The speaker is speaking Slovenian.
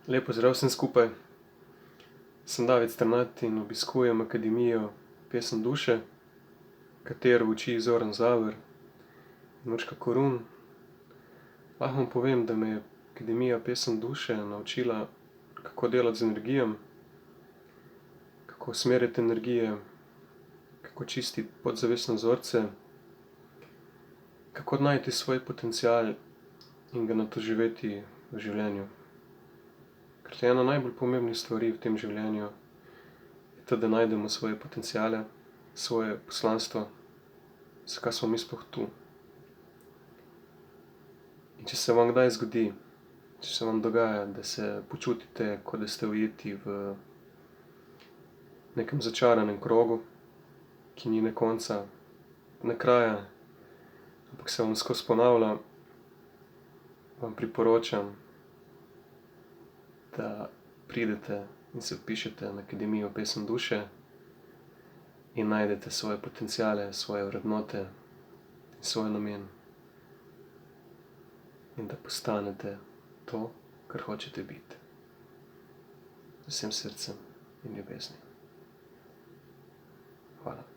Lep pozdrav vsem skupaj. Sem David Strnad in obiskujem Akademijo Pesem duše, katero uči Zoran Zaver in Urška Korun. Lahko vam povem, da me je Akademija Pesem duše naučila, kako delati z energijo, kako usmerjati energije, kako čistiti podzavestne vzorce, kako najti svoj potencial in ga nato živeti v življenju. Ker ena najbolj pomembnih stvari v tem življenju je to, da najdemo svoje potenciale, svoje poslanstvo, zakaj smo mi sploh tu. In če se vam kdaj zgodi, če se vam dogaja, da se počutite, kot da ste ujeti v nekem začaranem krogu, ki ni ne konca, ne kraja, ampak se vam skozi ponavlja, vam priporočam, da pridete in se vpišete na Akademijo Pesem duše in najdete svoje potenciale, svoje vrednote in svoj namen. In da postanete to, kar hočete biti. Z vsem srcem in ljubeznijo. Hvala.